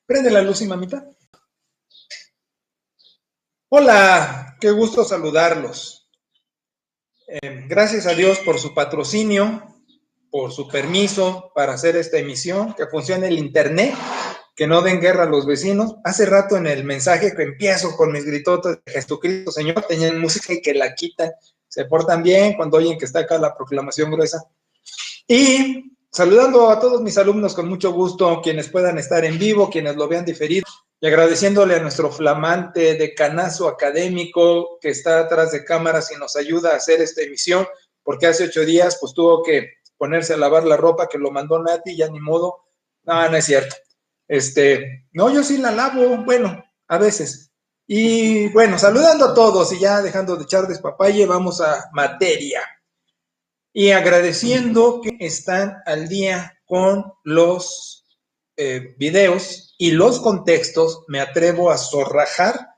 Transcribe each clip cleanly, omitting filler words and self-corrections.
Prende la luz, y mamita. Hola, qué gusto saludarlos. Gracias a Dios por su patrocinio, por su permiso para hacer esta emisión, que funcione el internet, que no den guerra a los vecinos. Hace rato en el mensaje que empiezo con mis gritotes de Jesucristo, Señor, tenían música y que la quitan. Se portan bien cuando oyen que está acá la proclamación gruesa. Y saludando a todos mis alumnos con mucho gusto, quienes puedan estar en vivo, quienes lo vean diferido, y agradeciéndole a nuestro flamante decanazo académico que está atrás de cámaras y nos ayuda a hacer esta emisión, porque hace 8 días pues tuvo que ponerse a lavar la ropa que lo mandó Nati, ya ni modo. No, no es cierto. No, yo sí la lavo, bueno, a veces. Y bueno, saludando a todos y ya dejando de echar despapalle, vamos a materia. Y agradeciendo que están al día con los videos y los contextos, me atrevo a zorrajar,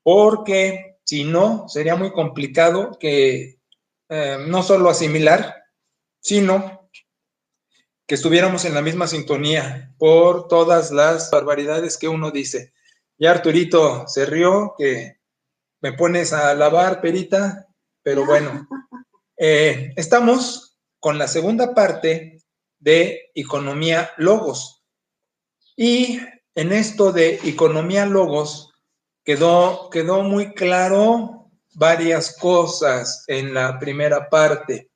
porque si no, sería muy complicado que no solo asimilar, sino que estuviéramos en la misma sintonía por todas las barbaridades que uno dice. Ya Arturito se rió, que me pones a lavar, perita, pero bueno, estamos con la segunda parte de Economía Logos. Y en esto de Economía Logos quedó muy claro varias cosas en la primera parte.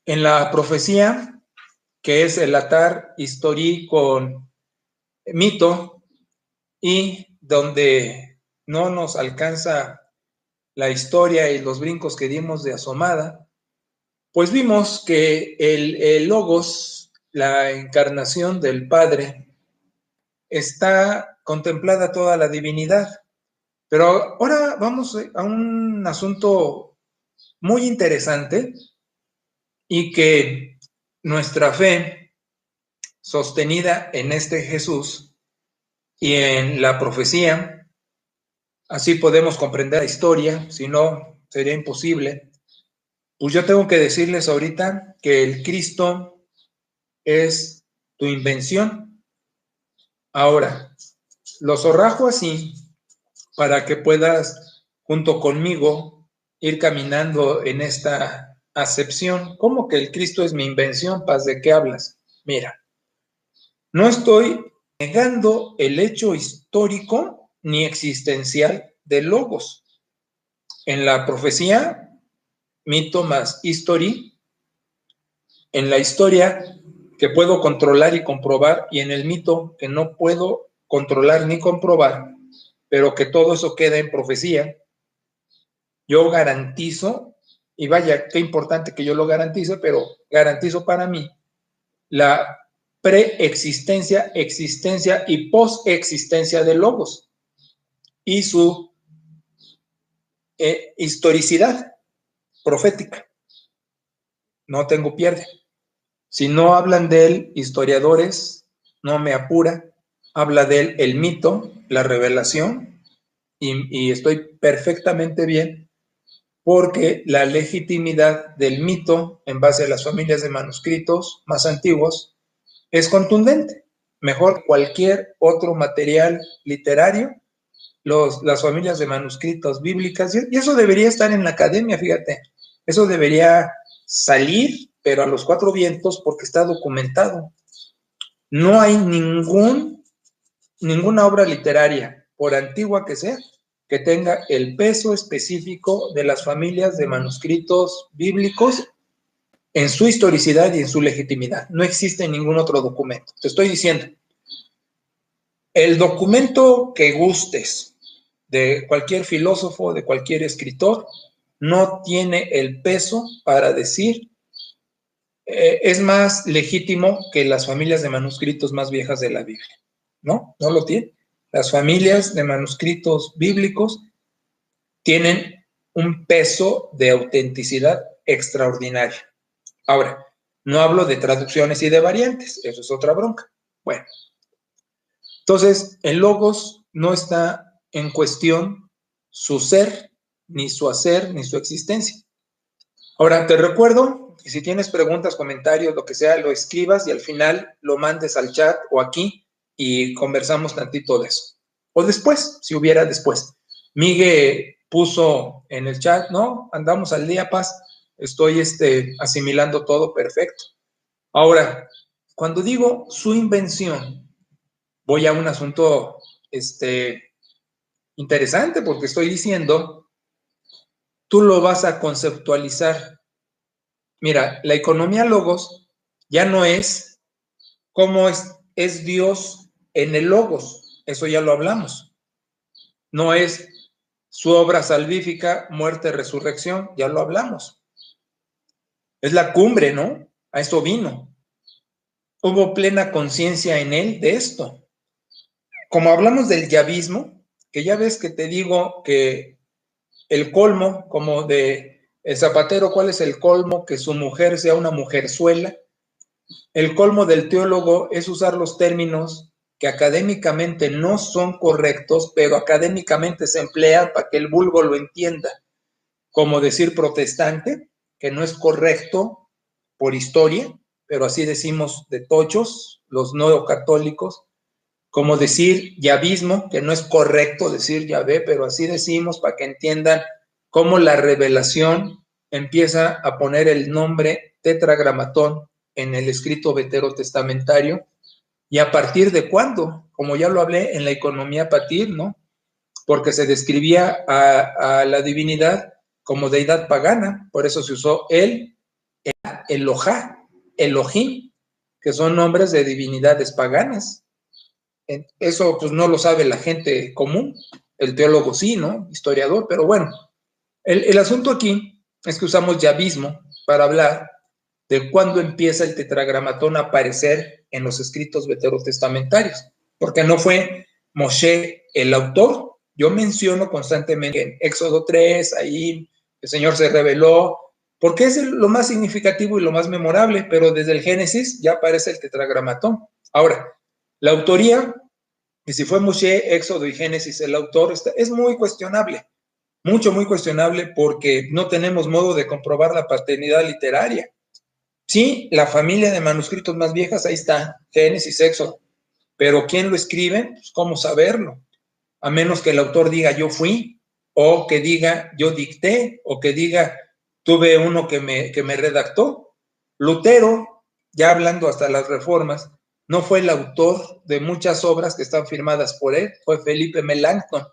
En la profecía, que es el atar historia con mito, y donde no nos alcanza la historia y los brincos que dimos de asomada, pues vimos que el Logos, la encarnación del Padre, está contemplada toda la divinidad. Pero ahora vamos a un asunto muy interesante, y que nuestra fe, sostenida en este Jesús y en la profecía, así podemos comprender la historia, si no sería imposible. Pues yo tengo que decirles ahorita que el Cristo es tu invención. Ahora, lo zorrajo así para que puedas, junto conmigo, ir caminando en esta acepción. ¿Cómo que el Cristo es mi invención? Paz, ¿de qué hablas? Mira, no estoy negando el hecho histórico ni existencial del Logos. En la profecía, mito más history, en la historia que puedo controlar y comprobar, y en el mito que no puedo controlar ni comprobar, pero que todo eso queda en profecía, yo garantizo, y vaya, qué importante que yo lo garantice, pero garantizo para mí la preexistencia, existencia y postexistencia de Logos y su historicidad profética. No tengo pierde. Si no hablan de él historiadores, no me apura. Habla de él el mito, la revelación, y estoy perfectamente bien, porque la legitimidad del mito en base a las familias de manuscritos más antiguos es contundente, mejor que cualquier otro material literario. Las familias de manuscritos bíblicas, y eso debería estar en la academia, fíjate, eso debería salir, pero a los 4 vientos, porque está documentado. No hay ninguna obra literaria, por antigua que sea, que tenga el peso específico de las familias de manuscritos bíblicos en su historicidad y en su legitimidad. No existe ningún otro documento. Te estoy diciendo, el documento que gustes de cualquier filósofo, de cualquier escritor, no tiene el peso para decir es más legítimo que las familias de manuscritos más viejas de la Biblia. No lo tiene. Las familias de manuscritos bíblicos tienen un peso de autenticidad extraordinario. Ahora, no hablo de traducciones y de variantes, eso es otra bronca. Bueno, entonces el Logos no está en cuestión su ser, ni su hacer, ni su existencia. Ahora, te recuerdo que si tienes preguntas, comentarios, lo que sea, lo escribas y al final lo mandes al chat o aquí y conversamos tantito de eso. O después, si hubiera después. Miguel puso en el chat, no, andamos al día, Paz, estoy asimilando todo perfecto. Ahora, cuando digo su invención, voy a un asunto interesante, porque estoy diciendo, tú lo vas a conceptualizar. Mira, la economía logos ya no es cómo es Dios en el logos, eso ya lo hablamos. No es su obra salvífica, muerte, resurrección, ya lo hablamos. Es la cumbre, ¿no? A eso vino. Hubo plena conciencia en él de esto. Como hablamos del yavismo, que ya ves que te digo que el colmo, como de el zapatero, ¿cuál es el colmo? Que su mujer sea una mujerzuela. El colmo del teólogo es usar los términos que académicamente no son correctos, pero académicamente se emplean para que el vulgo lo entienda. Como decir protestante, que no es correcto por historia, pero así decimos de tochos, los neocatólicos. Como decir yavismo, que no es correcto decir Yahvé, pero así decimos para que entiendan cómo la revelación empieza a poner el nombre tetragramatón en el escrito veterotestamentario, y a partir de cuándo, como ya lo hablé en la economía patir, ¿no? Porque se describía a la divinidad como deidad pagana, por eso se usó Elohá, Elohim, que son nombres de divinidades paganas. Eso pues no lo sabe la gente común, el teólogo sí, ¿no? Historiador, pero bueno, el asunto aquí es que usamos yavismo para hablar de cuándo empieza el tetragramatón a aparecer en los escritos veterotestamentarios, porque no fue Moshe el autor. Yo menciono constantemente en Éxodo 3, ahí el Señor se reveló, porque es lo más significativo y lo más memorable, pero desde el Génesis ya aparece el tetragramatón. Ahora, la autoría, y si fue Moshe, Éxodo y Génesis el autor, es muy cuestionable, muy cuestionable, porque no tenemos modo de comprobar la paternidad literaria. Sí, la familia de manuscritos más viejas, ahí está, Génesis, Éxodo, pero ¿quién lo escribe? Pues, ¿cómo saberlo? A menos que el autor diga yo fui, o que diga yo dicté, o que diga tuve uno que me redactó. Lutero, ya hablando hasta las reformas, no fue el autor de muchas obras que están firmadas por él, fue Felipe Melanchthon,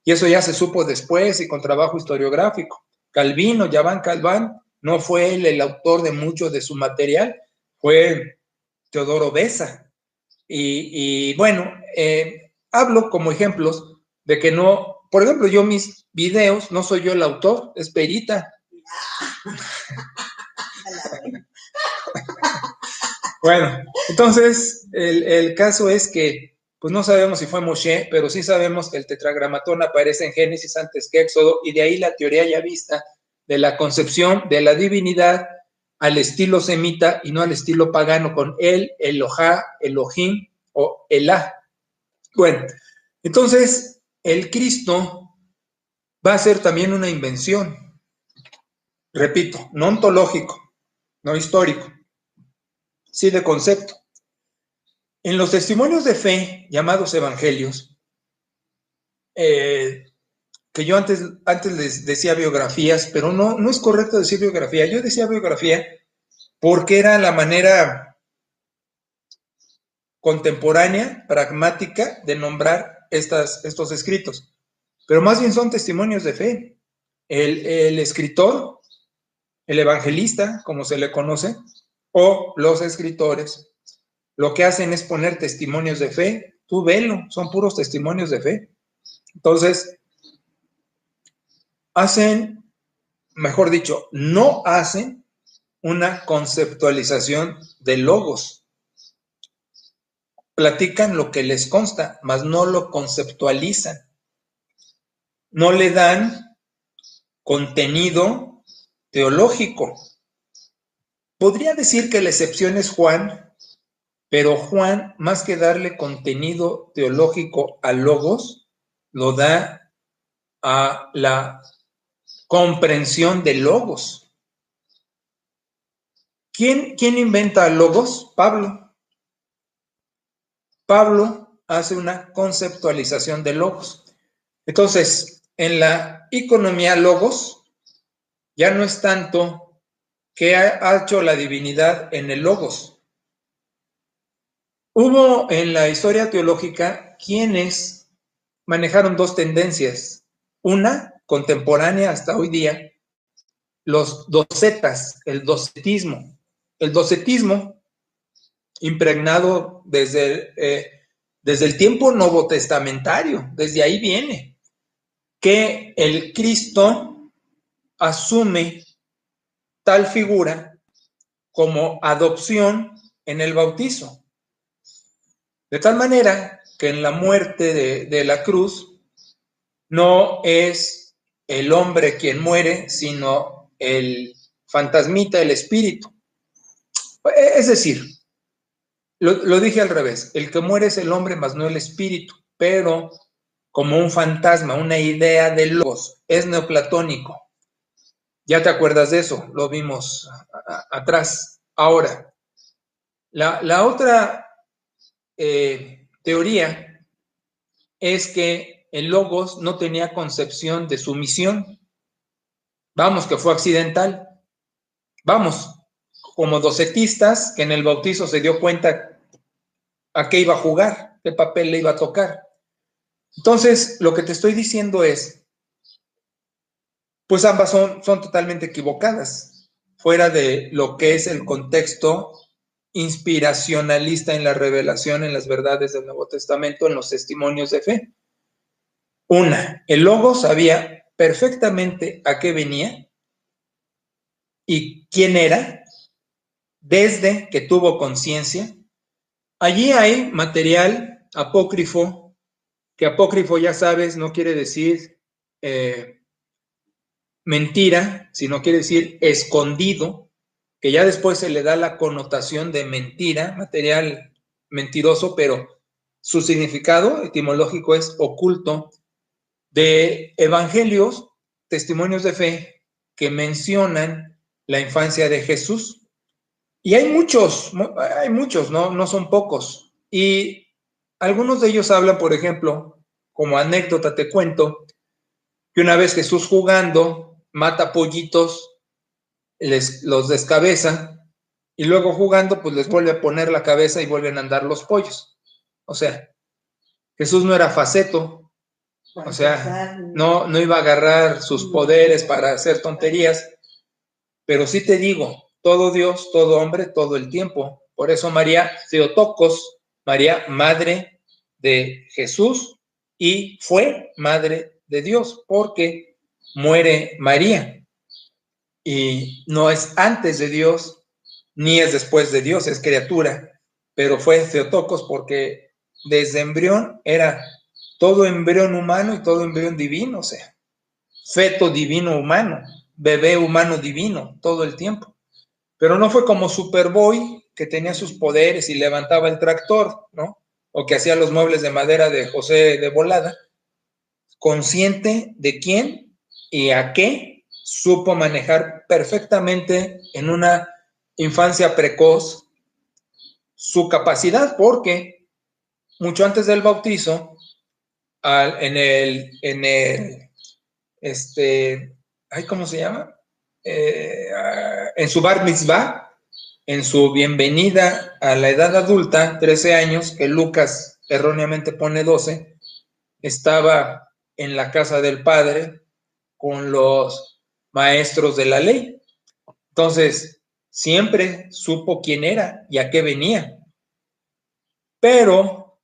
y eso ya se supo después y con trabajo historiográfico. Calvino, Jovan Calván, no fue él el autor de mucho de su material, fue Teodoro Beza. Y bueno, hablo como ejemplos de que no, por ejemplo, yo mis videos, no soy yo el autor, es Perita. Bueno, entonces el caso es que pues no sabemos si fue Moshe, pero sí sabemos que el tetragramatón aparece en Génesis antes que Éxodo, y de ahí la teoría ya vista de la concepción de la divinidad al estilo semita y no al estilo pagano, con el, Elohá, Elohim o Elá. Bueno, entonces el Cristo va a ser también una invención, repito, no ontológico, no histórico, sí de concepto. En los testimonios de fe, llamados evangelios, que yo antes les decía biografías, pero no es correcto decir biografía. Yo decía biografía porque era la manera contemporánea, pragmática, de nombrar estos escritos. Pero más bien son testimonios de fe. El escritor, el evangelista, como se le conoce, o los escritores, lo que hacen es poner testimonios de fe. Tú velo, son puros testimonios de fe. Entonces, hacen, mejor dicho, no hacen una conceptualización de logos. Platican lo que les consta, mas no lo conceptualizan. No le dan contenido teológico. Podría decir que la excepción es Juan, pero Juan, más que darle contenido teológico a logos, lo da a la comprensión de logos. ¿Quién inventa logos? Pablo. Pablo hace una conceptualización de logos. Entonces, en la economía logos, ya no es tanto que ha hecho la divinidad en el logos. Hubo en la historia teológica quienes manejaron dos tendencias. Una, contemporánea hasta hoy día, los docetas, el docetismo. El docetismo, impregnado desde el tiempo novotestamentario, desde ahí viene, que el Cristo asume tal figura como adopción en el bautizo. De tal manera que en la muerte de la cruz no es el hombre quien muere, sino el fantasmita, el espíritu. Es decir, lo dije al revés, el que muere es el hombre, más no el espíritu, pero como un fantasma, una idea de logos, es neoplatónico. Ya te acuerdas de eso, lo vimos atrás. Ahora, la otra teoría es que el logos no tenía concepción de su misión. Vamos, que fue accidental. Vamos, como docetistas, que en el bautizo se dio cuenta a qué iba a jugar, qué papel le iba a tocar. Entonces, lo que te estoy diciendo es, pues ambas son totalmente equivocadas, fuera de lo que es el contexto inspiracionalista en la revelación, en las verdades del Nuevo Testamento, en los testimonios de fe. Una, el Logos sabía perfectamente a qué venía y quién era desde que tuvo conciencia. Allí hay material apócrifo, que apócrifo, ya sabes, no quiere decir mentira, sino quiere decir escondido, que ya después se le da la connotación de mentira, material mentiroso, pero su significado etimológico es oculto, de evangelios, testimonios de fe que mencionan la infancia de Jesús. Y hay muchos, no son pocos. Y algunos de ellos hablan, por ejemplo, como anécdota te cuento, que una vez Jesús jugando mata pollitos, los descabeza, y luego jugando pues les vuelve a poner la cabeza y vuelven a andar los pollos. O sea, Jesús no era faceto, o sea, no iba a agarrar sus poderes para hacer tonterías, pero sí te digo, todo Dios, todo hombre, todo el tiempo. Por eso María Theotokos, María, madre de Jesús, y fue madre de Dios, porque muere María. Y no es antes de Dios, ni es después de Dios, es criatura, pero fue Theotokos porque desde embrión era todo embrión humano y todo embrión divino, o sea, feto divino humano, bebé humano divino, todo el tiempo. Pero no fue como Superboy, que tenía sus poderes y levantaba el tractor, ¿no? O que hacía los muebles de madera de José de Volada. Consciente de quién y a qué, supo manejar perfectamente en una infancia precoz su capacidad, porque mucho antes del bautizo, ¿cómo se llama? En su bar mitzvah, en su bienvenida a la edad adulta, 13 años, que Lucas erróneamente pone 12, estaba en la casa del padre con los maestros de la ley. Entonces, siempre supo quién era y a qué venía. Pero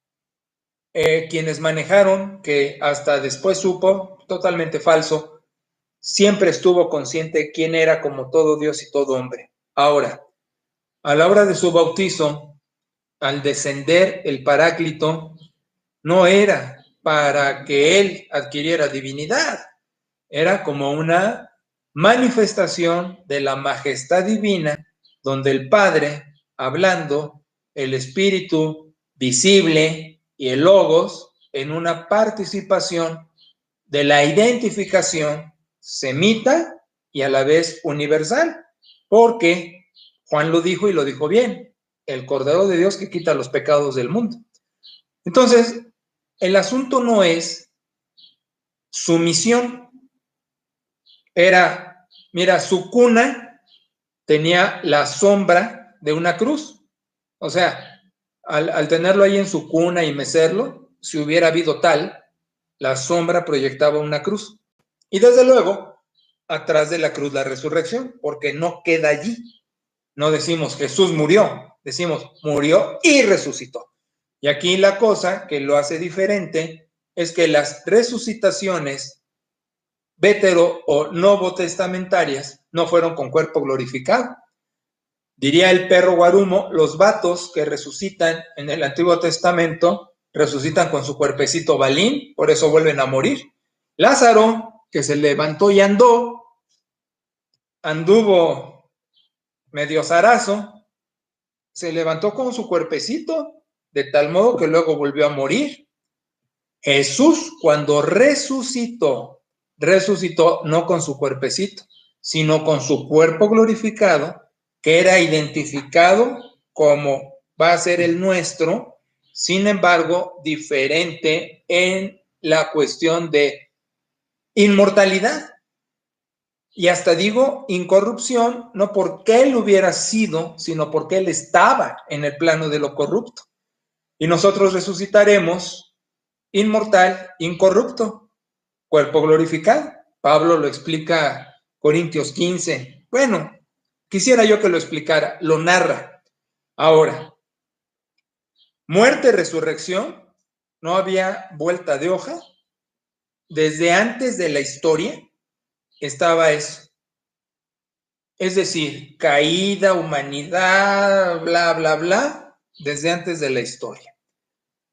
quienes manejaron, que hasta después supo, totalmente falso, siempre estuvo consciente de quién era como todo Dios y todo hombre. Ahora, a la hora de su bautizo, al descender el Paráclito, no era para que él adquiriera divinidad, era como una manifestación de la majestad divina, donde el Padre, hablando, el Espíritu visible y el Logos, en una participación de la identificación semita y a la vez universal, porque Juan lo dijo y lo dijo bien, el Cordero de Dios que quita los pecados del mundo. Entonces, el asunto no es su misión. Era, mira, su cuna tenía la sombra de una cruz. O sea, al tenerlo ahí en su cuna y mecerlo, si hubiera habido tal, la sombra proyectaba una cruz. Y desde luego, atrás de la cruz la resurrección, porque no queda allí. No decimos Jesús murió, decimos murió y resucitó. Y aquí la cosa que lo hace diferente es que las resucitaciones vétero o novotestamentarias no fueron con cuerpo glorificado. Diría el perro Guarumo, los vatos que resucitan en el Antiguo Testamento resucitan con su cuerpecito balín, por eso vuelven a morir. Lázaro, que se levantó y anduvo medio zarazo, se levantó con su cuerpecito, de tal modo que luego volvió a morir. Jesús, cuando resucitó no con su cuerpecito, sino con su cuerpo glorificado, que era identificado como va a ser el nuestro, sin embargo, diferente en la cuestión de inmortalidad. Y hasta digo incorrupción, no porque él hubiera sido, sino porque él estaba en el plano de lo corrupto. Y nosotros resucitaremos inmortal, incorrupto, cuerpo glorificado. Pablo lo explica Corintios 15. Bueno, quisiera yo que lo explicara, lo narra. Ahora, muerte, resurrección, no había vuelta de hoja. Desde antes de la historia estaba eso. Es decir, caída, humanidad, bla, bla, bla, desde antes de la historia.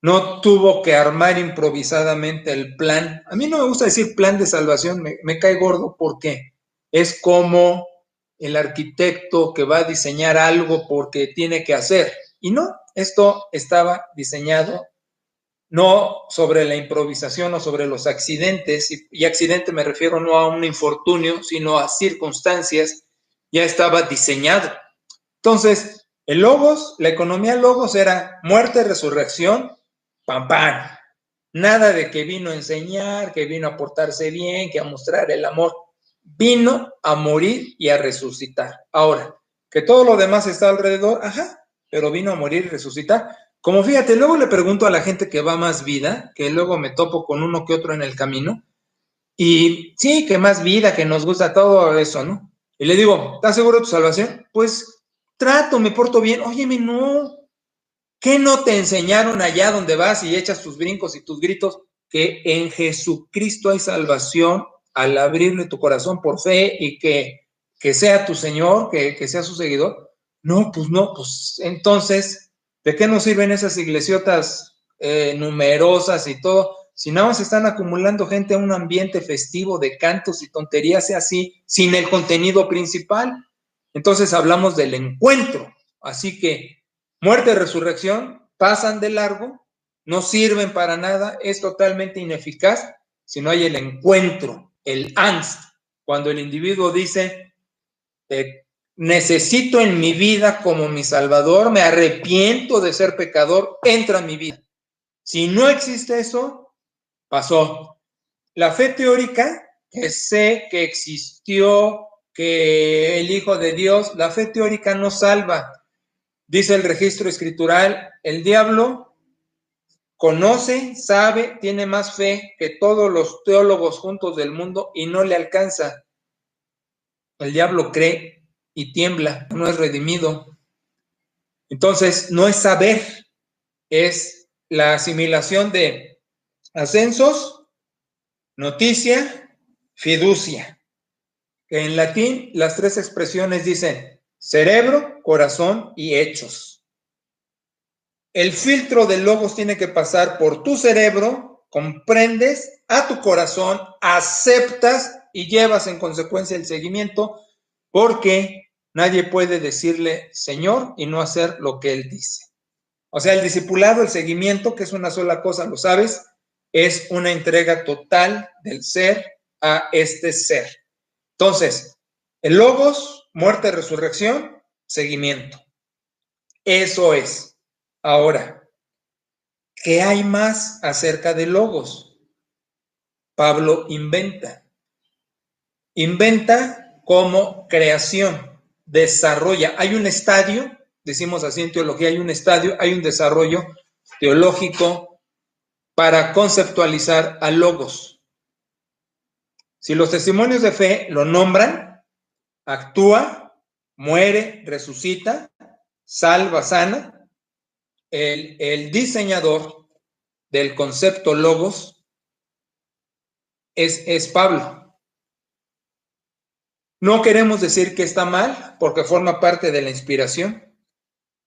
No tuvo que armar improvisadamente el plan. A mí no me gusta decir plan de salvación, me cae gordo porque es como el arquitecto que va a diseñar algo porque tiene que hacer. Y no, esto estaba diseñado no sobre la improvisación o sobre los accidentes, y accidente me refiero no a un infortunio, sino a circunstancias, ya estaba diseñado. Entonces, el logos, la economía logos era muerte, resurrección, pam, pam. Nada de que vino a enseñar, que vino a portarse bien, que a mostrar el amor. Vino a morir y a resucitar. Ahora, que todo lo demás está alrededor, ajá, pero vino a morir y resucitar. Como fíjate, luego le pregunto a la gente que va más vida, que luego me topo con uno que otro en el camino, y sí, que más vida, que nos gusta todo eso, ¿no? Y le digo, ¿estás seguro de tu salvación? Pues trato, me porto bien. Óyeme, no. ¿Qué no te enseñaron allá donde vas y echas tus brincos y tus gritos? Que en Jesucristo hay salvación al abrirle tu corazón por fe y que sea tu Señor, que sea su seguidor. No, pues entonces, ¿de qué nos sirven esas iglesias numerosas y todo? Si nada más están acumulando gente a un ambiente festivo de cantos y tonterías y así, sin el contenido principal. Entonces hablamos del encuentro. Así que muerte y resurrección pasan de largo, no sirven para nada, es totalmente ineficaz si no hay el encuentro, el angst, cuando el individuo dice, necesito en mi vida como mi salvador, me arrepiento de ser pecador, entra en mi vida. Si no existe eso, pasó. La fe teórica, que sé que existió, que el Hijo de Dios, la fe teórica no salva. Dice el registro escritural, el diablo conoce, sabe, tiene más fe que todos los teólogos juntos del mundo y no le alcanza. El diablo cree y tiembla, no es redimido. Entonces, no es saber, es la asimilación de ascensos, noticia, fiducia. En latín, las tres expresiones dicen cerebro, corazón y hechos. El filtro del logos tiene que pasar por tu cerebro, comprendes a tu corazón, aceptas y llevas en consecuencia el seguimiento, porque nadie puede decirle Señor y no hacer lo que Él dice. O sea, el discipulado, el seguimiento, que es una sola cosa, lo sabes, es una entrega total del ser a este ser. Entonces, el logos, muerte, resurrección, seguimiento. Eso es. Ahora, ¿qué hay más acerca de logos? Pablo inventa. Inventa como creación, desarrolla. Hay un estadio, decimos así en teología, hay un estadio, hay un desarrollo teológico para conceptualizar a logos. Si los testimonios de fe lo nombran, actúa, muere, resucita, salva, sana, el diseñador del concepto logos es Pablo. No queremos decir que está mal, porque forma parte de la inspiración.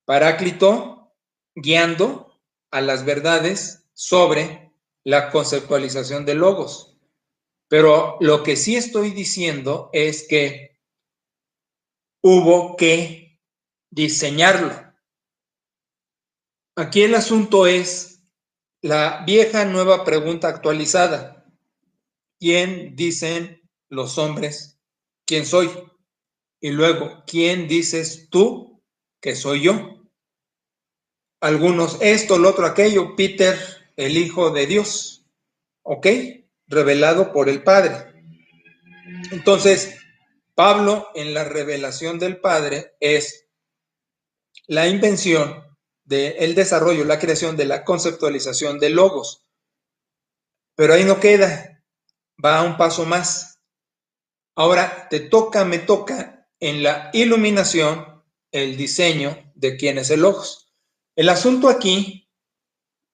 Paráclito guiando a las verdades sobre la conceptualización de logos. Pero lo que sí estoy diciendo es que hubo que diseñarlo. Aquí el asunto es la vieja nueva pregunta actualizada. ¿Quién dicen los hombres quién soy? Y luego, ¿quién dices tú que soy yo? Algunos esto, lo otro, aquello, Peter, el Hijo de Dios, ¿ok? Revelado por el Padre. Entonces, Pablo en la revelación del Padre es la invención del desarrollo, la creación de la conceptualización de logos. Pero ahí no queda, va un paso más. Ahora me toca en la iluminación, el diseño de quién es el logos. El asunto aquí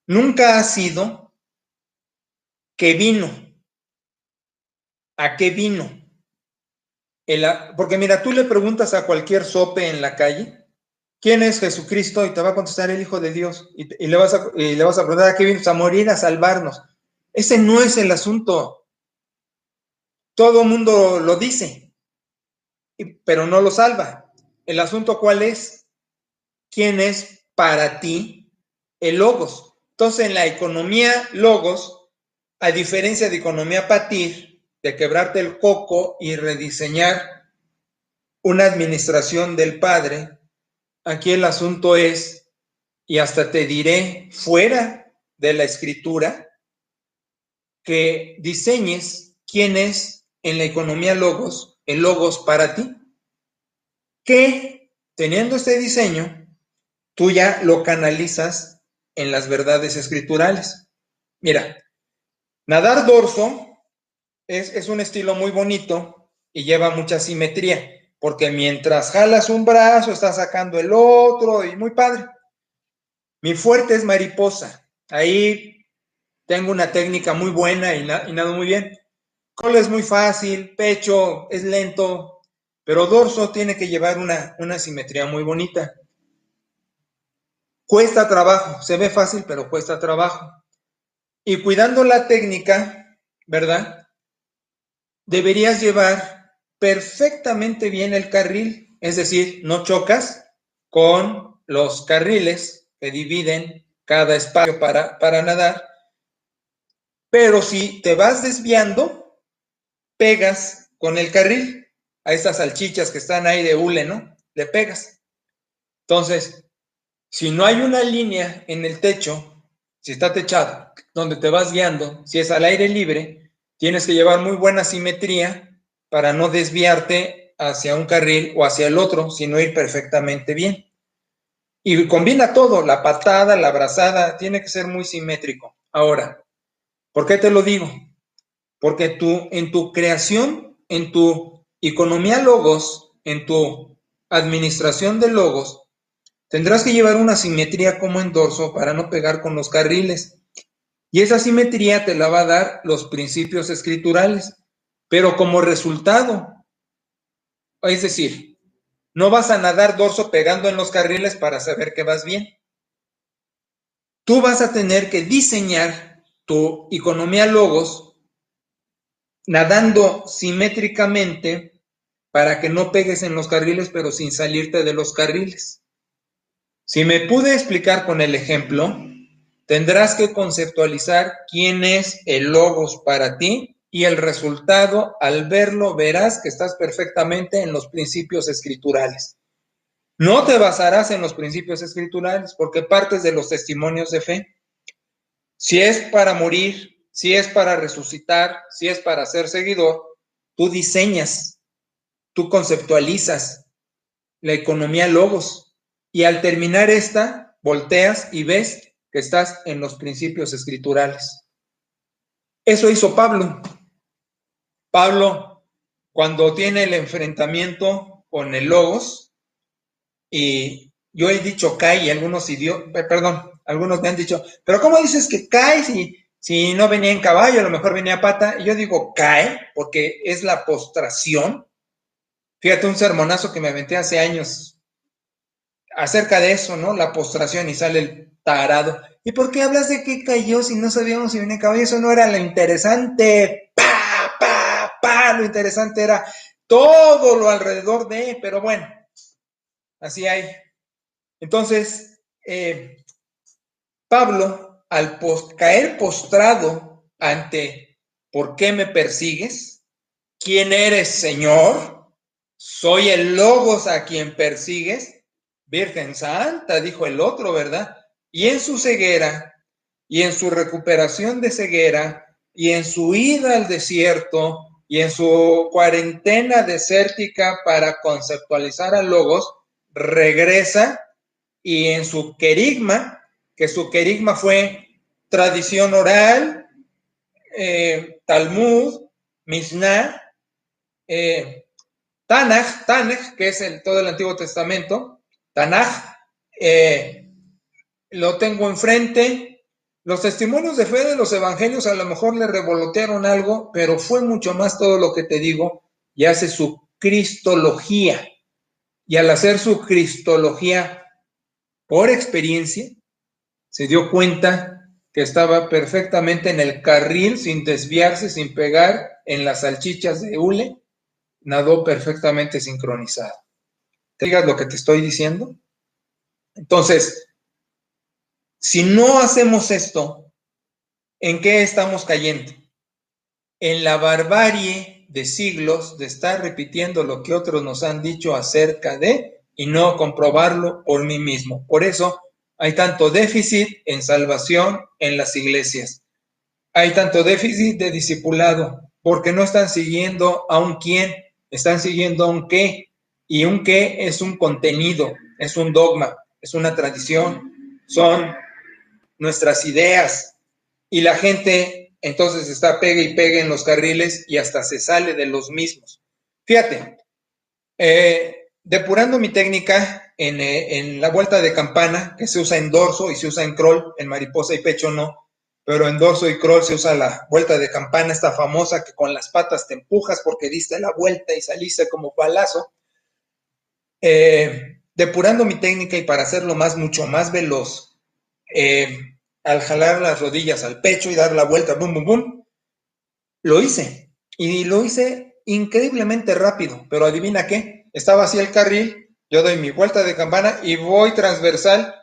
nunca ha sido que vino. ¿A qué vino? Porque mira, tú le preguntas a cualquier sope en la calle, ¿quién es Jesucristo? Y te va a contestar el Hijo de Dios. Y le vas a preguntar, ¿a qué vino? A morir, a salvarnos. Ese no es el asunto. Todo el mundo lo dice, pero no lo salva. El asunto, ¿cuál es? ¿Quién es para ti el logos? Entonces, en la economía logos, a diferencia de economía patir, de quebrarte el coco y rediseñar una administración del Padre, aquí el asunto es, y hasta te diré, fuera de la escritura, que diseñes quién es en la economía logos, el logos para ti, que teniendo este diseño, tú ya lo canalizas en las verdades escriturales. Mira, nadar dorso es un estilo muy bonito y lleva mucha simetría, porque mientras jalas un brazo, estás sacando el otro y muy padre. Mi fuerte es mariposa. Ahí tengo una técnica muy buena y nado muy bien. Cola es muy fácil, pecho es lento, pero dorso tiene que llevar una simetría muy bonita. Cuesta trabajo, se ve fácil, pero cuesta trabajo. Y cuidando la técnica, ¿verdad? Deberías llevar perfectamente bien el carril, es decir, no chocas con los carriles que dividen cada espacio para nadar, pero si te vas desviando, pegas con el carril a estas salchichas que están ahí de hule, ¿no? Le pegas. Entonces, si no hay una línea en el techo, si está techado, donde te vas guiando, si es al aire libre, tienes que llevar muy buena simetría para no desviarte hacia un carril o hacia el otro, sino ir perfectamente bien. Y combina todo, la patada, la brazada, tiene que ser muy simétrico. Ahora, ¿por qué te lo digo? Porque tú, en tu creación, en tu economía logos, en tu administración de logos, tendrás que llevar una simetría como en dorso para no pegar con los carriles. Y esa simetría te la va a dar los principios escriturales, pero como resultado. Es decir, no vas a nadar dorso pegando en los carriles para saber que vas bien. Tú vas a tener que diseñar tu economía logos nadando simétricamente para que no pegues en los carriles, pero sin salirte de los carriles. Si me pude explicar con el ejemplo, tendrás que conceptualizar quién es el logos para ti y el resultado, al verlo, verás que estás perfectamente en los principios escriturales. No te basarás en los principios escriturales porque partes de los testimonios de fe. Si es para morir, si es para resucitar, si es para ser seguidor, tú diseñas, tú conceptualizas la economía logos. Y al terminar esta, volteas y ves que estás en los principios escriturales. Eso hizo Pablo. Pablo, cuando tiene el enfrentamiento con el logos, y yo he dicho cae, y algunos me han dicho, pero ¿cómo dices que cae si no venía en caballo, a lo mejor venía a pata? Y yo digo cae porque es la postración. Fíjate, un sermonazo que me aventé hace años acerca de eso, ¿no? La postración, y sale el tarado. ¿Y por qué hablas de que cayó si no sabíamos si venía en caballo? Eso no era lo interesante. ¡Pa, pa, pa! Lo interesante era todo lo alrededor de, pero bueno, así hay. Entonces, Pablo, al caer postrado ante ¿por qué me persigues? ¿Quién eres, Señor? Soy el Logos a quien persigues. Virgen Santa, dijo el otro, ¿verdad? Y en su ceguera, y en su recuperación de ceguera, y en su ida al desierto, y en su cuarentena desértica para conceptualizar al Logos, regresa, y en su querigma, que su querigma fue tradición oral, Talmud, Mishnah, Tanaj, que es todo el Antiguo Testamento, Tanaj, lo tengo enfrente. Los testimonios de fe de los evangelios a lo mejor le revolotearon algo, pero fue mucho más todo lo que te digo, y hace su cristología. Y al hacer su cristología por experiencia, se dio cuenta que estaba perfectamente en el carril, sin desviarse, sin pegar en las salchichas de hule, nadó perfectamente sincronizado. ¿Te digas lo que te estoy diciendo? Entonces, si no hacemos esto, ¿en qué estamos cayendo? En la barbarie de siglos de estar repitiendo lo que otros nos han dicho acerca de y no comprobarlo por mí mismo. Por eso hay tanto déficit en salvación en las iglesias. Hay tanto déficit de discipulado, porque no están siguiendo a un quién, están siguiendo a un qué. Y un qué es un contenido, es un dogma, es una tradición, son nuestras ideas. Y la gente entonces está pegue y pegue en los carriles y hasta se sale de los mismos. Fíjate, depurando mi técnica en la vuelta de campana, que se usa en dorso y se usa en crawl, en mariposa y pecho no, pero en dorso y crawl se usa la vuelta de campana, esta famosa que con las patas te empujas porque diste la vuelta y saliste como balazo. Depurando mi técnica y para hacerlo mucho más veloz, al jalar las rodillas al pecho y dar la vuelta, bum, bum, bum, lo hice. Y lo hice increíblemente rápido, pero adivina qué, estaba así el carril, yo doy mi vuelta de campana y voy transversal.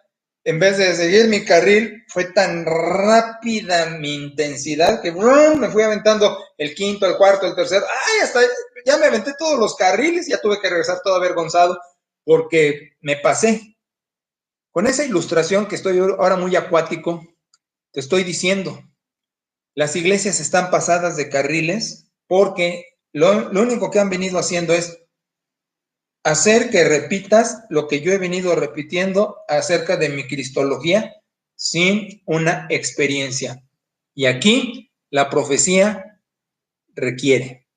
En vez de seguir mi carril, fue tan rápida mi intensidad que ¡brum!, me fui aventando el quinto, el cuarto, el tercero. ¡Ay! Hasta ya me aventé todos los carriles, ya tuve que regresar todo avergonzado porque me pasé. Con esa ilustración que estoy ahora muy acuático, te estoy diciendo, las iglesias están pasadas de carriles porque lo único que han venido haciendo es hacer que repitas lo que yo he venido repitiendo acerca de mi cristología sin una experiencia. Y aquí la profecía requiere.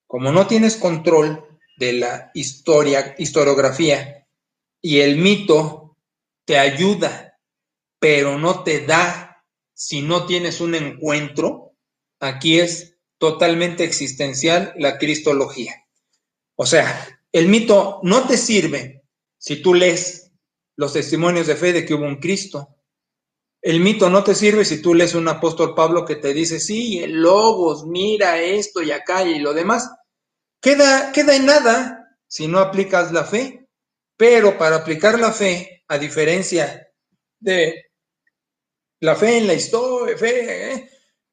Como no tienes control de la historiografía y el mito te ayuda, pero no te da si no tienes un encuentro, aquí es totalmente existencial la cristología. O sea, el mito no te sirve si tú lees los testimonios de fe de que hubo un Cristo. El mito no te sirve si tú lees un apóstol Pablo que te dice, sí, el logos, mira esto y acá y lo demás. Queda en nada si no aplicas la fe. Pero para aplicar la fe, a diferencia de la fe en la historia,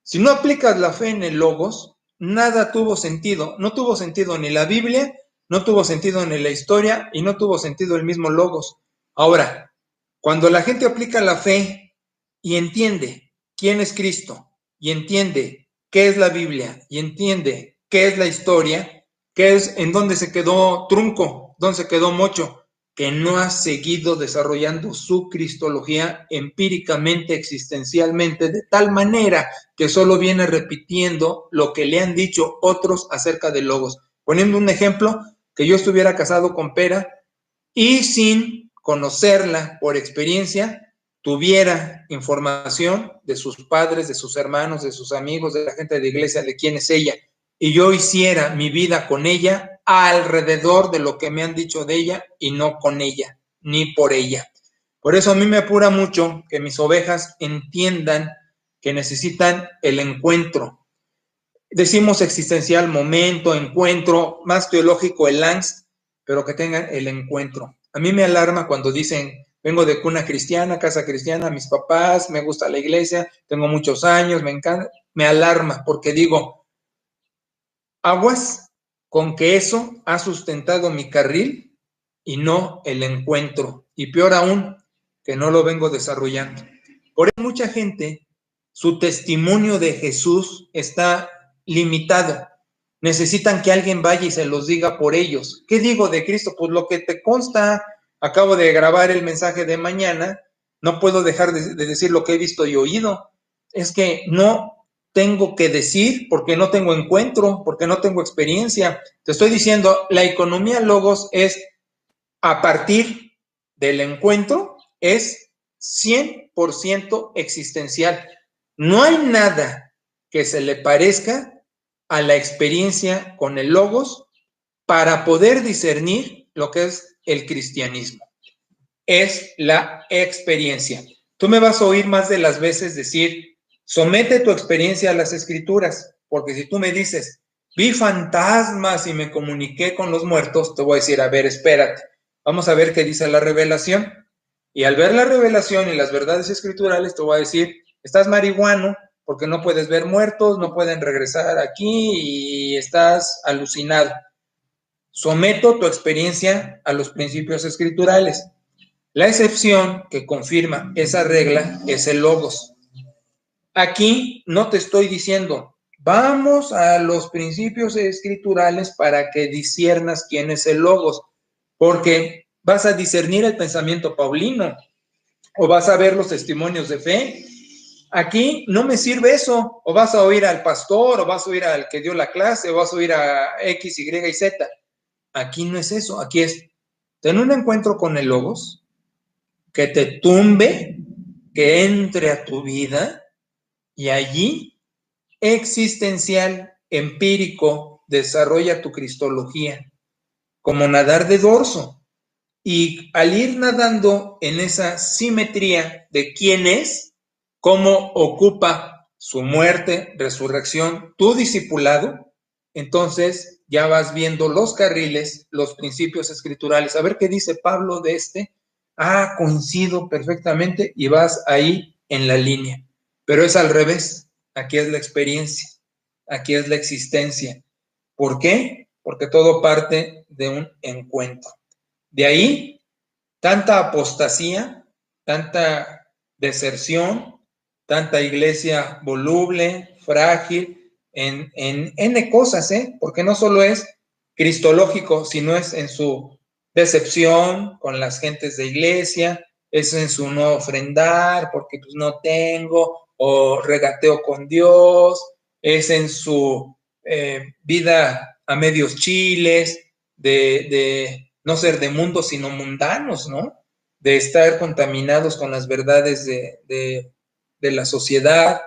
si no aplicas la fe en el logos, nada tuvo sentido. No tuvo sentido ni la Biblia, no tuvo sentido ni la historia y no tuvo sentido el mismo logos. Ahora, cuando la gente aplica la fe y entiende quién es Cristo y entiende qué es la Biblia y entiende qué es la historia, qué es en dónde se quedó trunco, dónde se quedó mocho, que no ha seguido desarrollando su cristología empíricamente, existencialmente, de tal manera que solo viene repitiendo lo que le han dicho otros acerca de logos. Poniendo un ejemplo, que yo estuviera casado con Pera y sin conocerla por experiencia, tuviera información de sus padres, de sus hermanos, de sus amigos, de la gente de la iglesia, de quién es ella, y yo hiciera mi vida con ella alrededor de lo que me han dicho de ella y no con ella, ni por ella. Por eso a mí me apura mucho que mis ovejas entiendan que necesitan el encuentro. Decimos existencial, momento, encuentro, más teológico el ANS, pero que tengan el encuentro. A mí me alarma cuando dicen, vengo de cuna cristiana, casa cristiana, mis papás, me gusta la iglesia, tengo muchos años, me encanta. Me alarma porque digo, aguas con que eso ha sustentado mi carril y no el encuentro. Y peor aún, que no lo vengo desarrollando. Por eso mucha gente, su testimonio de Jesús está limitado. Necesitan que alguien vaya y se los diga por ellos. ¿Qué digo de Cristo? Pues lo que te consta. Acabo de grabar el mensaje de mañana. No puedo dejar de decir lo que he visto y oído. Es que no tengo que decir porque no tengo encuentro, porque no tengo experiencia. Te estoy diciendo, la economía logos es a partir del encuentro, es 100% existencial. No hay nada que se le parezca a la experiencia con el logos para poder discernir lo que es el cristianismo. Es la experiencia. Tú me vas a oír más de las veces decir, somete tu experiencia a las escrituras, porque si tú me dices, vi fantasmas y me comuniqué con los muertos, te voy a decir, a ver, espérate, vamos a ver qué dice la revelación. Y al ver la revelación y las verdades escriturales, te voy a decir, estás marihuano porque no puedes ver muertos, no pueden regresar aquí y estás alucinado. Someto tu experiencia a los principios escriturales. La excepción que confirma esa regla es el logos. Aquí no te estoy diciendo, vamos a los principios escriturales para que disciernas quién es el logos, porque vas a discernir el pensamiento paulino o vas a ver los testimonios de fe. Aquí no me sirve eso, o vas a oír al pastor, o vas a oír al que dio la clase, o vas a oír a X, Y y Z. Aquí no es eso, aquí es tener un encuentro con el logos, que te tumbe, que entre a tu vida y allí, existencial, empírico, desarrolla tu cristología, como nadar de dorso. Y al ir nadando en esa simetría de quién es, cómo ocupa su muerte, resurrección, tu discipulado, entonces ya vas viendo los carriles, los principios escriturales. A ver qué dice Pablo de este. Ah, coincido perfectamente y vas ahí en la línea. Pero es al revés. Aquí es la experiencia, aquí es la existencia. ¿Por qué? Porque todo parte de un encuentro. De ahí, tanta apostasía, tanta deserción, tanta iglesia voluble, frágil, en N cosas, porque no solo es cristológico, sino es en su decepción con las gentes de iglesia, es en su no ofrendar porque pues no tengo, o regateo con Dios, es en su vida a medios chiles, de no ser de mundo, sino mundanos, ¿no? De estar contaminados con las verdades de la sociedad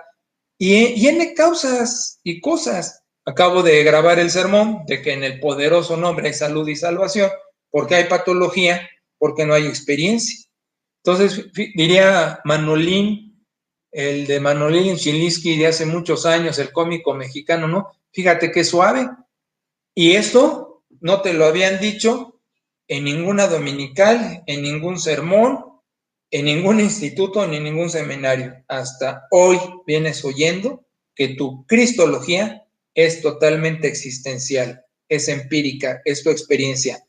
y N causas y cosas. Acabo de grabar el sermón de que en el poderoso nombre hay salud y salvación, porque hay patología, porque no hay experiencia. Entonces, diría Manolín, el de Manolín Chilinsky de hace muchos años, el cómico mexicano, ¿no? Fíjate qué suave. Y esto no te lo habían dicho en ninguna dominical, en ningún sermón, en ningún instituto, ni en ningún seminario. Hasta hoy vienes oyendo que tu cristología es totalmente existencial, es empírica, es tu experiencia.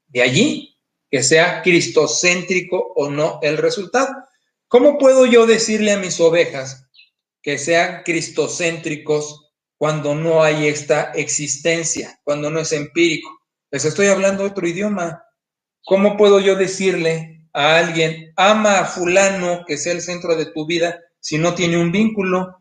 De allí que sea cristocéntrico o no el resultado. ¿Cómo puedo yo decirle a mis ovejas, que sean cristocéntricos cuando no hay esta existencia, cuando no es empírico. Les estoy hablando otro idioma. ¿Cómo puedo yo decirle a alguien, ama a fulano que sea el centro de tu vida, si no tiene un vínculo?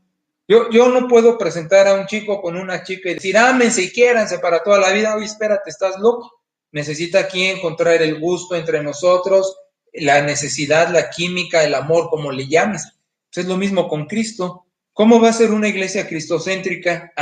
Yo no puedo presentar a un chico con una chica y decir, ámense y quiéranse para toda la vida. Oye, espérate, estás loco. Necesita aquí encontrar el gusto entre nosotros, la necesidad, la química, el amor, como le llames. Pues es lo mismo con Cristo. ¿Cómo va a ser una iglesia cristocéntrica?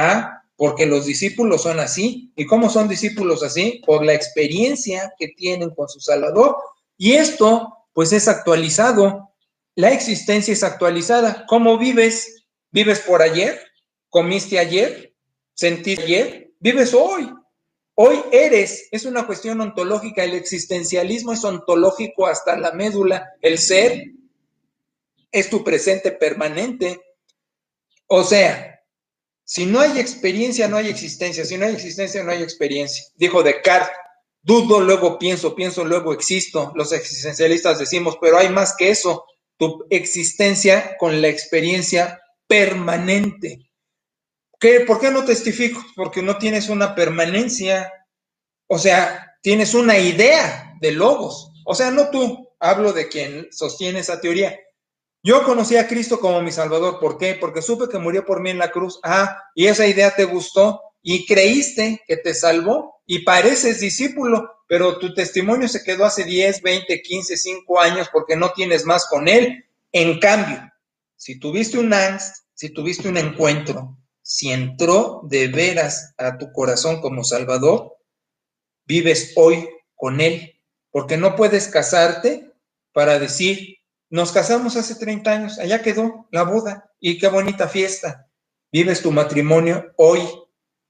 Porque los discípulos son así. ¿Y cómo son discípulos así? Por la experiencia que tienen con su Salvador. Y esto, pues, es actualizado. La existencia es actualizada. ¿Cómo vives? ¿Vives por ayer? ¿Comiste ayer? ¿Sentiste ayer? ¿Vives hoy? Hoy eres. Es una cuestión ontológica. El existencialismo es ontológico hasta la médula. El ser es tu presente permanente. O sea, si no hay experiencia, no hay existencia. Si no hay existencia, no hay experiencia. Dijo Descartes, dudo, luego pienso, pienso, luego existo. Los existencialistas decimos, pero hay más que eso. Tu existencia con la experiencia permanente. ¿Por qué no testifico? Porque no tienes una permanencia. O sea, tienes una idea de logos. O sea, no tú, hablo de quien sostiene esa teoría. Yo conocí a Cristo como mi Salvador. ¿Por qué? Porque supe que murió por mí en la cruz. Y esa idea te gustó y creíste que te salvó y pareces discípulo, pero tu testimonio se quedó hace 10, 20, 15, 5 años porque no tienes más con Él. En cambio, si tuviste un angst, si tuviste un encuentro, si entró de veras a tu corazón como Salvador, vives hoy con Él, porque no puedes casarte para decir, nos casamos hace 30 años, allá quedó la boda y qué bonita fiesta. Vives tu matrimonio hoy,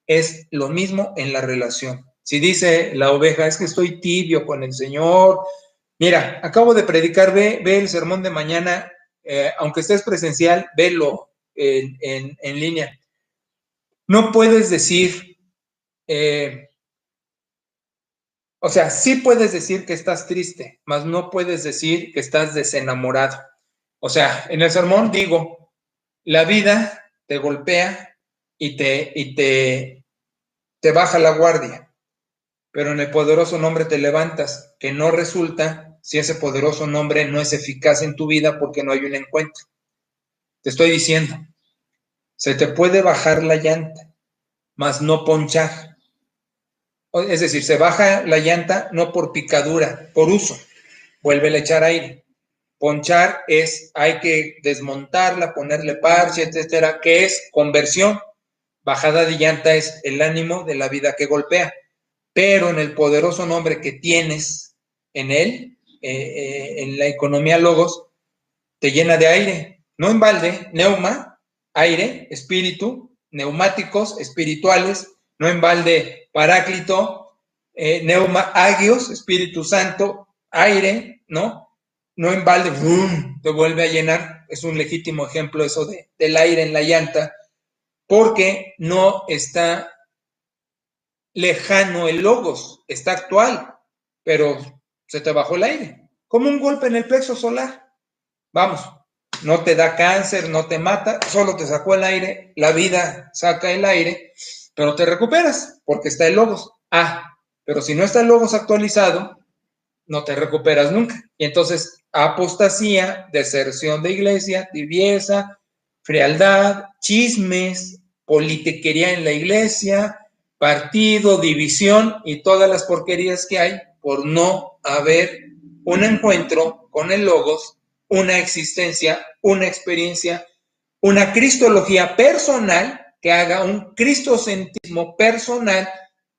es lo mismo en la relación. Si dice la oveja, es que estoy tibio con el Señor. Mira, acabo de predicar, ve el sermón de mañana, aunque estés presencial, velo en línea. No puedes decir, o sea, sí puedes decir que estás triste, mas no puedes decir que estás desenamorado. O sea, en el sermón digo, la vida te golpea y te baja la guardia, pero en el poderoso nombre te levantas, que no resulta si ese poderoso nombre no es eficaz en tu vida porque no hay un encuentro. Te estoy diciendo, se te puede bajar la llanta, mas no ponchar. Es decir, se baja la llanta no por picadura, por uso. Vuelve a echar aire. Ponchar es, hay que desmontarla, ponerle parche, etcétera, que es conversión. Bajada de llanta es el ánimo de la vida que golpea. Pero en el poderoso nombre que tienes en él, en la economía logos, te llena de aire. No en balde, neuma, aire, espíritu, neumáticos espirituales, no en balde, paráclito, neuma, agios, Espíritu Santo, aire, ¿no? No en balde, ¡bum!, te vuelve a llenar. Es un legítimo ejemplo eso del aire en la llanta, porque no está lejano el logos, está actual, pero se te bajó el aire, como un golpe en el plexo solar. Vamos, no te da cáncer, no te mata, solo te sacó el aire, la vida saca el aire, pero te recuperas porque está el logos. Pero si no está el logos actualizado, no te recuperas nunca. Y entonces, apostasía, deserción de iglesia, tibieza, frialdad, chismes, politiquería en la iglesia, partido, división y todas las porquerías que hay por no haber un encuentro con el logos, una existencia, una experiencia, una cristología personal que haga un cristocentrismo personal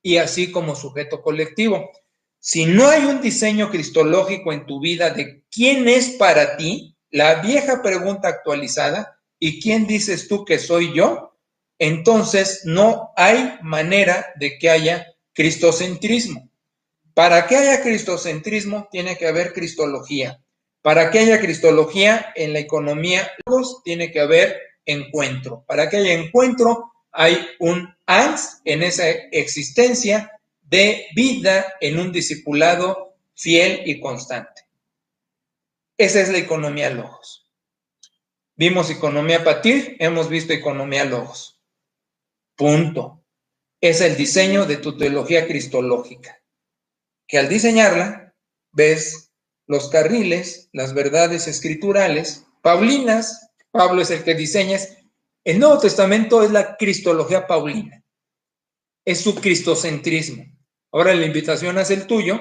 y así como sujeto colectivo. Si no hay un diseño cristológico en tu vida de quién es para ti, la vieja pregunta actualizada, ¿y quién dices tú que soy yo? Entonces no hay manera de que haya cristocentrismo. Para que haya cristocentrismo tiene que haber cristología. Para que haya cristología en la economía, tiene que haber encuentro. Para que haya encuentro hay un angst en esa existencia de vida en un discipulado fiel y constante. Esa es la economía logos. vimos economía Patir, hemos visto economía Logos. Punto. Es el diseño de tu teología cristológica, que al diseñarla ves los carriles, las verdades escriturales, paulinas. Pablo es el que diseña. El Nuevo Testamento es la cristología paulina, es su cristocentrismo. Ahora la invitación hace el tuyo,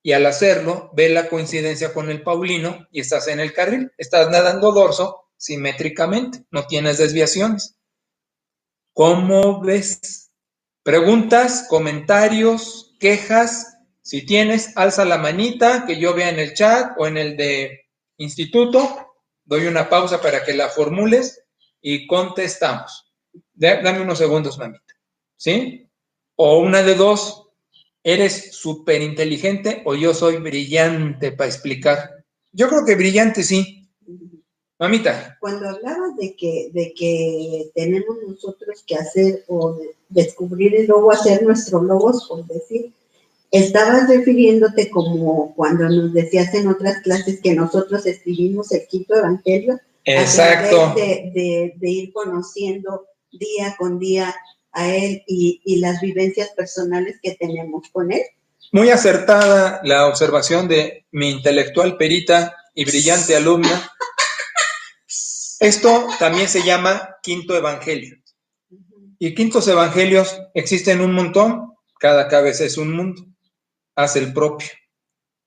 y al hacerlo, ve la coincidencia con el paulino y estás en el carril, estás nadando dorso simétricamente, no tienes desviaciones. ¿Cómo ves? Preguntas, comentarios, quejas. Si tienes, alza la manita, que yo vea en el chat o en el de instituto. Doy una pausa para que la formules y contestamos. Dame unos segundos, mamita. ¿Sí? O una de dos. ¿Eres súper inteligente o yo soy brillante para explicar? Yo creo que brillante sí. Mamita. Cuando hablabas de que tenemos nosotros que hacer o descubrir y luego hacer nuestros logos, por decir, estabas refiriéndote como cuando nos decías en otras clases que nosotros escribimos el quinto evangelio. Exacto. A través de ir conociendo día con día a él y las vivencias personales que tenemos con él. Muy acertada la observación de mi intelectual perita y brillante alumna. Esto también se llama quinto evangelio. Y quintos evangelios existen un montón, cada cabeza es un mundo. Haz el propio.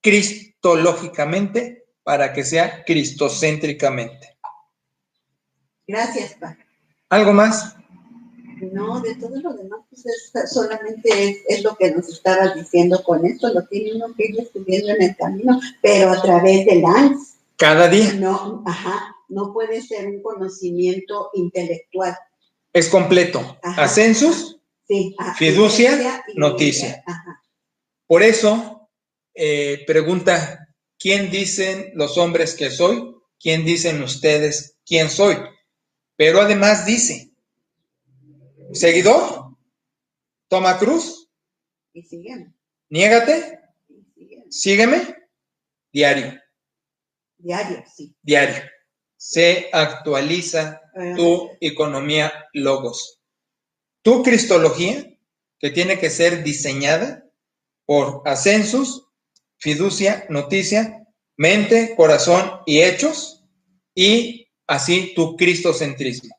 Cristológicamente, para que sea cristocéntricamente. Gracias, Pa. ¿Algo más? No, de todo lo demás, pues solamente es lo que nos estabas diciendo con esto, lo tiene uno que ir descubriendo en el camino, pero a través de Lance. Cada día. No, no puede ser un conocimiento intelectual. Es completo. Ascensus, sí, fiducia, noticia. Por eso, pregunta, ¿quién dicen los hombres que soy? ¿Quién dicen ustedes quién soy? Pero además dice, seguidor, toma cruz, y sígueme. Niégate, sígueme, diario. Diario, sí. Diario. Se actualiza tu economía logos. Tu cristología, que tiene que ser diseñada por ascensus, fiducia, noticia, mente, corazón y hechos, y así tu cristocentrismo.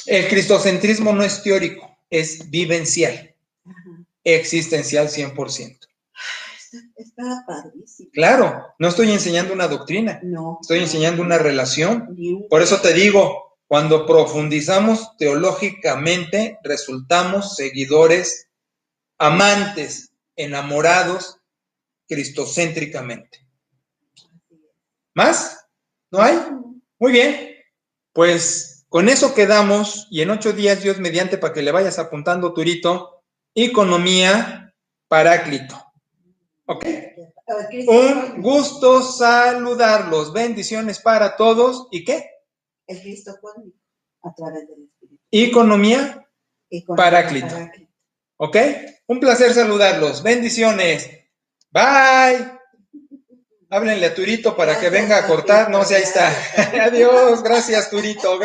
El cristocentrismo no es teórico, es vivencial, existencial 100%. Está padrísimo. Claro, no estoy enseñando una doctrina, estoy enseñando una relación. Por eso te digo, cuando profundizamos teológicamente, resultamos seguidores, amantes, enamorados, cristocéntricamente. ¿Más? ¿No hay? Muy bien. Pues con eso quedamos, y en 8 días, Dios mediante, para que le vayas apuntando, Turito, economía Paráclito. ¿Ok? Un gusto saludarlos. Bendiciones para todos. ¿Y qué? El Cristo cósmico a través del Espíritu. Economía Paráclito. ¿Ok? Un placer saludarlos. Bendiciones. Bye. Háblenle a Turito para que venga a cortar. No, si ahí está. Adiós. Gracias, Turito.